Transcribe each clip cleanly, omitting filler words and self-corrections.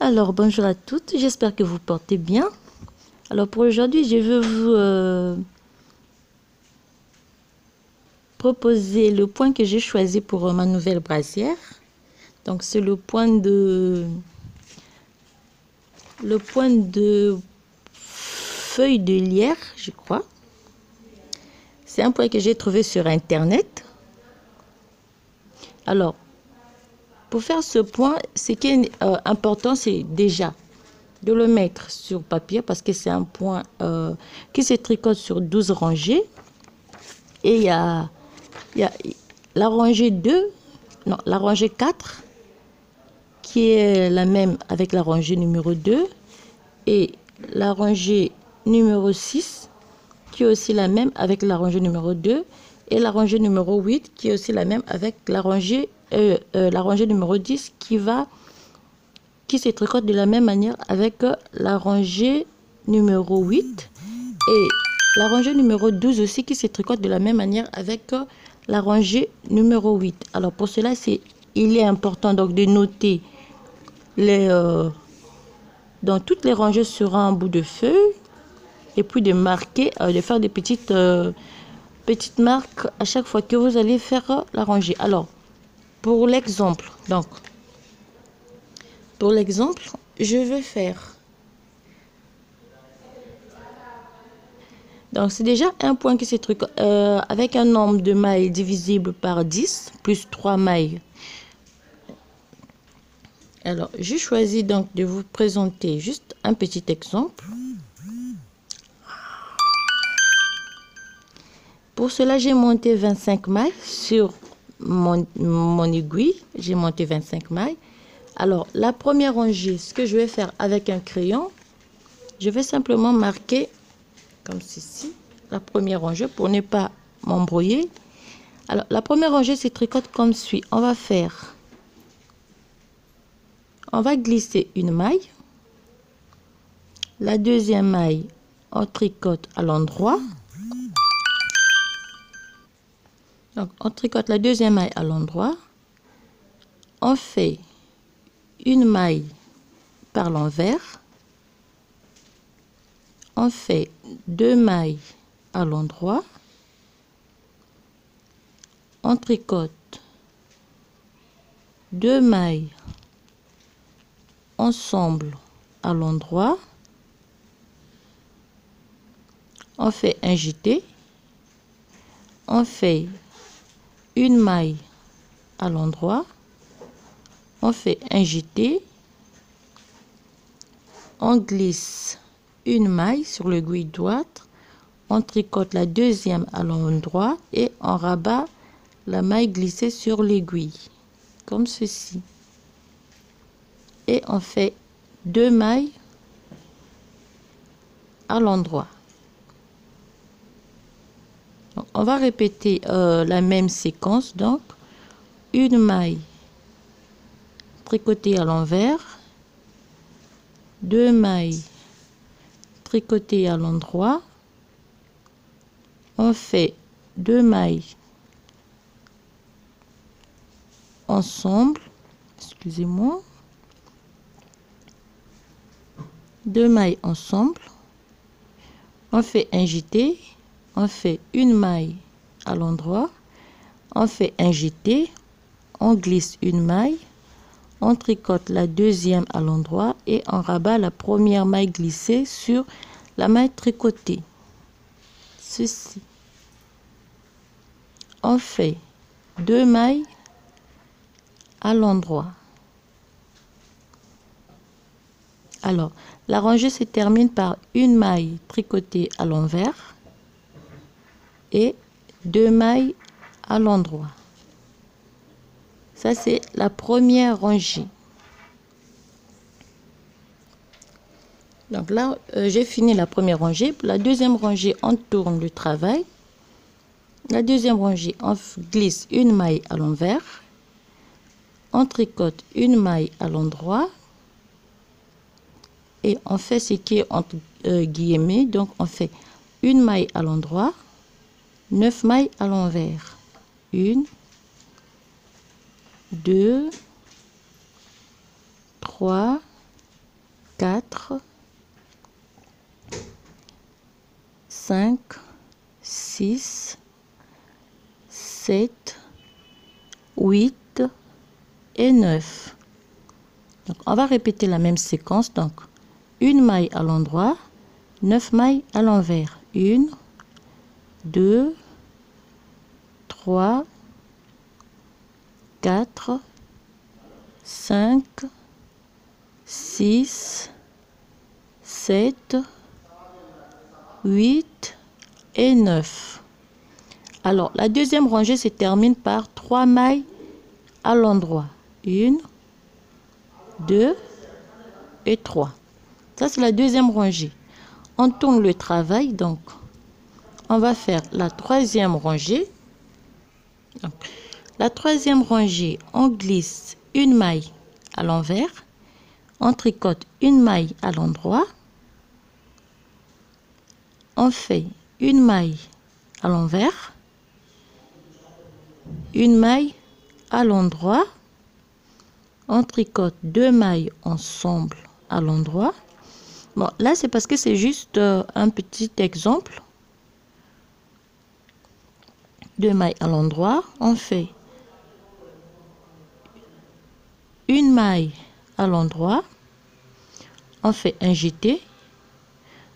Alors, bonjour à toutes, j'espère que vous portez bien. Alors, pour aujourd'hui, je vais vous proposer le point que j'ai choisi pour ma nouvelle brassière. Donc, c'est le point de feuille de lierre, je crois. C'est un point que j'ai trouvé sur Internet. Alors, pour faire ce point, ce qui est important, c'est déjà de le mettre sur papier parce que c'est un point qui se tricote sur 12 rangées. Et il y a la rangée 2, non, la rangée 4, qui est la même avec la rangée numéro 2. Et la rangée numéro 6, qui est aussi la même avec la rangée numéro 2. Et la rangée numéro 8, qui est aussi la même avec la rangée numéro 10, qui se tricote de la même manière avec la rangée numéro 8. Et la rangée numéro 12 aussi qui se tricote de la même manière avec la rangée numéro 8. Alors pour cela, il est important donc de noter dans toutes les rangées sur un bout de feuille et puis de marquer, de faire des petites marques à chaque fois que vous allez faire la rangée. Alors pour l'exemple, je vais faire. Donc, c'est déjà un point qui se tricote avec un nombre de mailles divisible par 10 plus 3 mailles. Alors, j'ai choisi donc de vous présenter juste un petit exemple. Pour cela, j'ai monté 25 mailles sur mon aiguille. J'ai monté 25 mailles. Alors, la première rangée, ce que je vais faire avec un crayon, je vais simplement marquer comme ceci, la première rangée pour ne pas m'embrouiller. Alors, la première rangée se tricote comme suit. On va glisser une maille. La deuxième maille, on tricote à l'endroit. Donc, on tricote la deuxième maille à l'endroit. On fait une maille par l'envers. On fait 2 mailles à l'endroit. On tricote 2 mailles ensemble à l'endroit. On fait un jeté. On fait une maille à l'endroit. On fait un jeté. On glisse une maille sur l'aiguille droite. On tricote la deuxième à l'endroit et on rabat la maille glissée sur l'aiguille comme ceci. Et on fait 2 mailles à l'endroit. On va répéter la même séquence. Donc, une maille tricotée à l'envers, 2 mailles tricotées à l'endroit. On fait 2 mailles ensemble, excusez-moi, 2 mailles ensemble. On fait un jeté. On fait une maille à l'endroit. On fait un jeté. On glisse une maille. On tricote la deuxième à l'endroit et on rabat la première maille glissée sur la maille tricotée. Ceci. On fait 2 mailles à l'endroit. Alors, la rangée se termine par une maille tricotée à l'envers et 2 mailles à l'endroit. Ça, c'est la première rangée. Donc là, j'ai fini la première rangée. La deuxième rangée, on tourne le travail. La deuxième rangée, on glisse une maille à l'envers. On tricote une maille à l'endroit. Et on fait ce qui est entre guillemets. Donc, on fait une maille à l'endroit, 9 mailles à l'envers. 1, 2, 3, 6, 7, 8 et 9. Donc, on va répéter la même séquence. Donc, une maille à l'endroit, 9 mailles à l'envers. 1, 2, 3, 4, 5, 6, 7, 8 et 9. Alors, la deuxième rangée se termine par 3 mailles à l'endroit. 1, 2 et 3. Ça, c'est la deuxième rangée. On tourne le travail, donc on va faire la troisième rangée. Donc, la troisième rangée, on glisse une maille à l'envers, on tricote une maille à l'endroit, on fait une maille à l'envers, une maille à l'endroit, on tricote 2 mailles ensemble à l'endroit. Bon, là, c'est parce que c'est juste un petit exemple. 2 mailles à l'endroit, on fait une maille à l'endroit, on fait un jeté,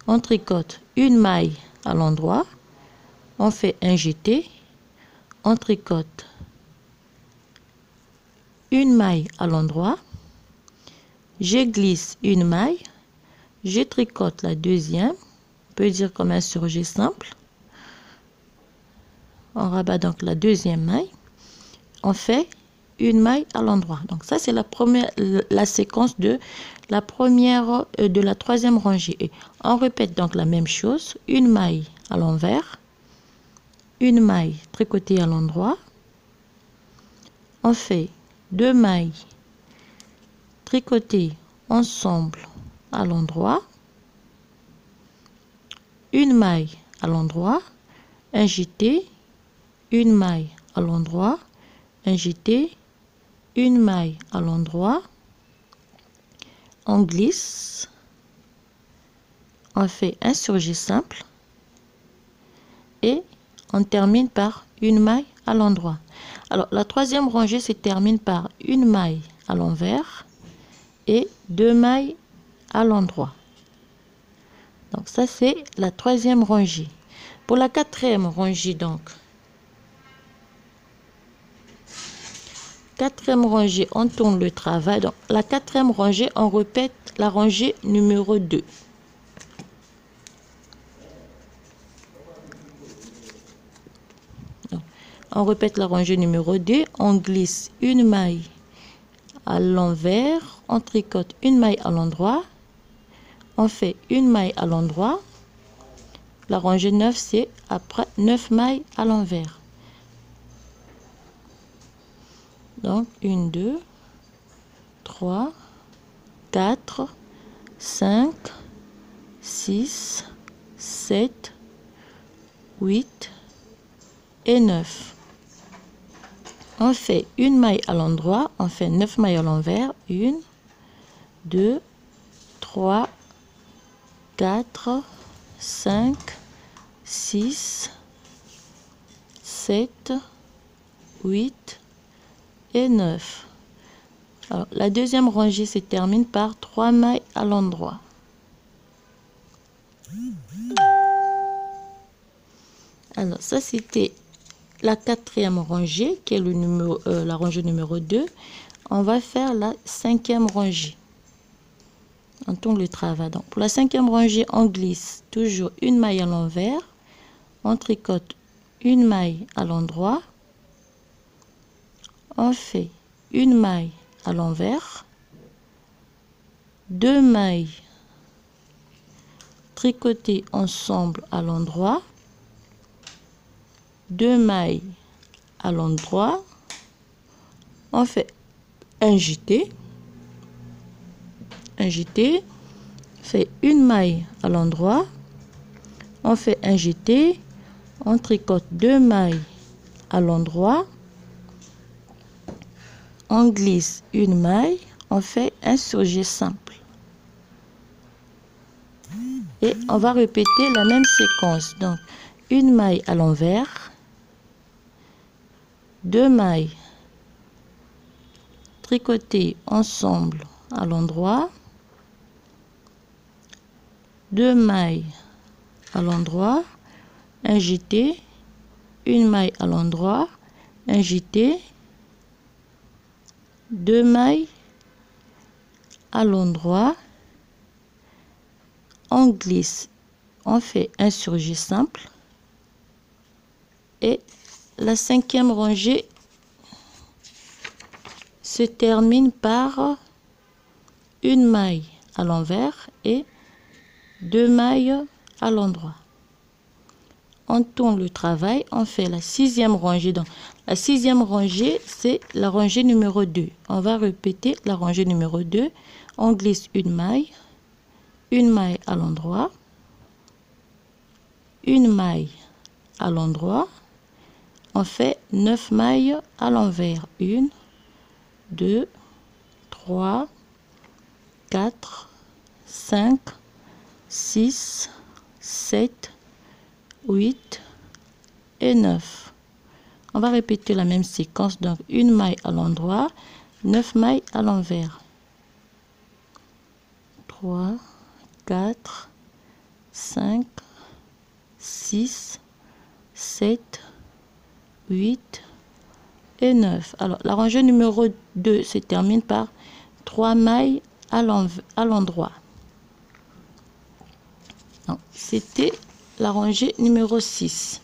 on tricote une maille à l'endroit, on fait un jeté, on tricote une maille à l'endroit, je glisse une maille, je tricote la deuxième, on peut dire comme un surjet simple, on rabat donc la deuxième maille, on fait une maille à l'endroit. Donc ça, c'est la séquence de la première de la troisième rangée. Et on répète donc la même chose, une maille à l'envers, une maille tricotée à l'endroit, on fait 2 mailles tricotées ensemble à l'endroit, une maille à l'endroit, un jeté, une maille à l'endroit, un jeté, une maille à l'endroit, on glisse, on fait un surjet simple et on termine par une maille à l'endroit. Alors la troisième rangée se termine par une maille à l'envers et 2 mailles à l'endroit. Donc ça, c'est la troisième rangée. Pour la quatrième rangée, donc quatrième rangée, on tourne le travail. Donc la quatrième rangée, on répète la rangée numéro 2. Donc, on répète la rangée numéro 2, on glisse une maille à l'envers, on tricote une maille à l'endroit, on fait une maille à l'endroit. La rangée 9, c'est après 9 mailles à l'envers. Donc 1, 2, 3, 4, 5, 6, 7, 8 et 9. On fait une maille à l'endroit, on fait 9 mailles à l'envers. 1, 2, 3, 4, 5, 6, 7, 8 et 9. Alors, la deuxième rangée se termine par 3 mailles à l'endroit. Alors, ça c'était la quatrième rangée, qui est la rangée numéro 2. On va faire la cinquième rangée. On tourne le travail. Donc, pour la cinquième rangée, on glisse toujours une maille à l'envers. On tricote une maille à l'endroit. On fait une maille à l'envers. 2 mailles tricotées ensemble à l'endroit. 2 mailles à l'endroit, on fait un jeté, fait une maille à l'endroit, on fait un jeté, on tricote 2 mailles à l'endroit, on glisse une maille, on fait un surjet simple. Et on va répéter la même séquence. Donc, une maille à l'envers, 2 mailles tricotées ensemble à l'endroit, 2 mailles à l'endroit, un jeté, une maille à l'endroit, un jeté, 2 mailles à l'endroit, on glisse, on fait un surjet simple et la 5e rangée se termine par une maille à l'envers et 2 mailles à l'endroit. On tourne le travail, on fait la 6e rangée. Donc, la 6e rangée, c'est la rangée numéro 2. On va répéter la rangée numéro 2. On glisse une maille à l'endroit, une maille à l'endroit. On fait 9 mailles à l'envers. 1, 2, 3, 4, 5, 6, 7, 8 et 9. On va répéter la même séquence. Donc, une maille à l'endroit, 9 mailles à l'envers. 3, 4, 5, 6, 7, 8 et 9. Alors, la rangée numéro 2 se termine par 3 mailles à l'endroit. C'était la rangée numéro 6.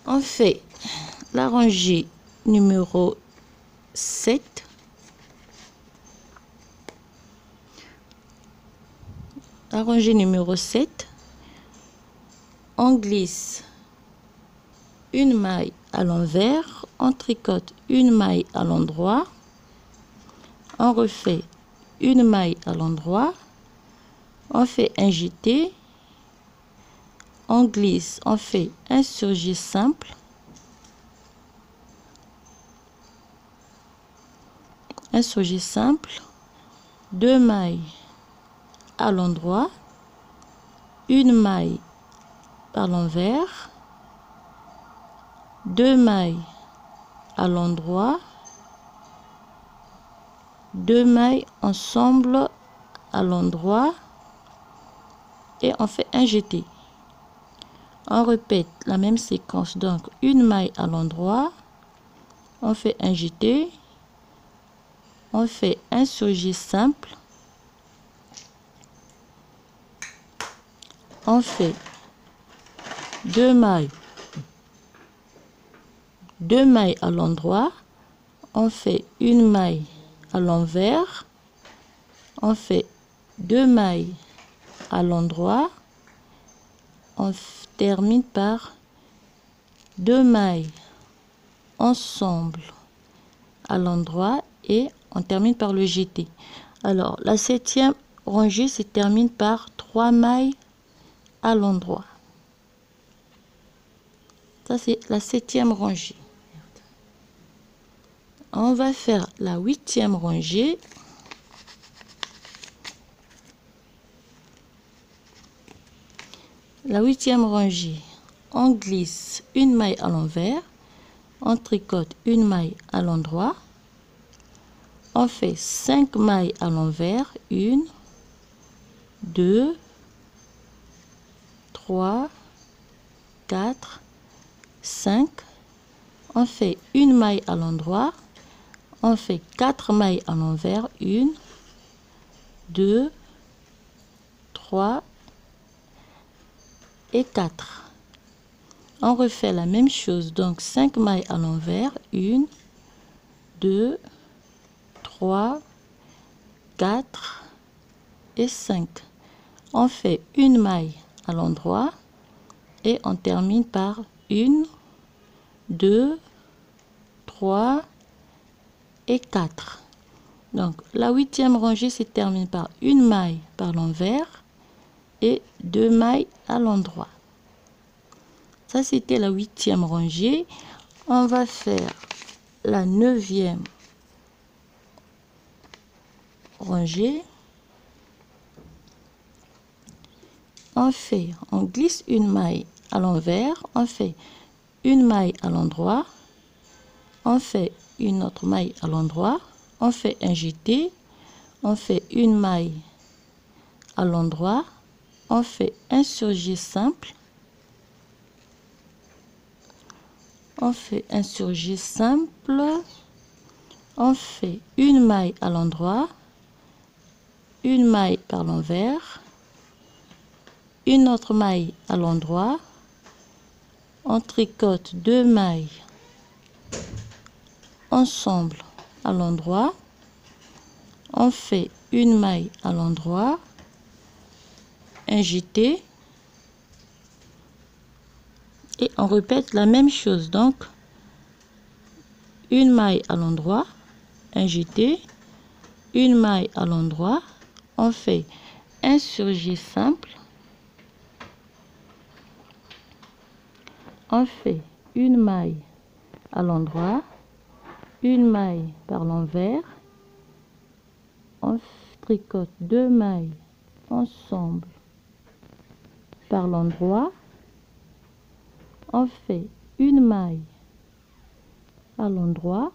On fait la rangée numéro 7. La rangée numéro 7, on glisse une maille à l'envers, on tricote une maille à l'endroit, on refait une maille à l'endroit, on fait un jeté, on glisse, on fait un surjet simple, un surjet simple, 2 mailles à l'endroit, une maille à l'envers, 2 mailles à l'endroit, 2 mailles ensemble à l'endroit et on fait un jeté. On répète la même séquence, donc une maille à l'endroit, on fait un jeté, on fait un surjet simple, on fait 2 mailles à l'endroit, on fait une maille à l'envers, on fait 2 mailles à l'endroit, on termine par 2 mailles ensemble à l'endroit et on termine par le jeté. Alors, la 7e rangée se termine par 3 mailles à l'endroit. Ça, c'est la 7e rangée. On va faire la 8e rangée. La 8e rangée, on glisse une maille à l'envers, on tricote une maille à l'endroit, on fait 5 mailles à l'envers, 1, 2, 3, 4, 5, on fait une maille à l'endroit, on fait 4 mailles à l'envers, 1, 2, 3 et 4. On refait la même chose, donc 5 mailles à l'envers, 1, 2, 3, 4 et 5. On fait une maille à l'endroit et on termine par 1, 2, 3 et 4. Donc la 8e rangée se termine par une maille par l'envers et 2 mailles à l'endroit. Ça, c'était la 8e rangée. On va faire la 9e rangée. On on glisse une maille à l'envers, on fait une maille à l'endroit, on fait une autre maille à l'endroit, on fait un jeté, on fait une maille à l'endroit, on fait un surjet simple, on fait un surjet simple, on fait une maille à l'endroit, une maille par l'envers, une autre maille à l'endroit, on tricote 2 mailles ensemble à l'endroit, on fait une maille à l'endroit, un jeté et on répète la même chose. Donc une maille à l'endroit, un jeté, une maille à l'endroit, on fait un surjet simple, on fait une maille à l'endroit, une maille par l'envers, on tricote 2 mailles ensemble par l'endroit, on fait une maille à l'endroit,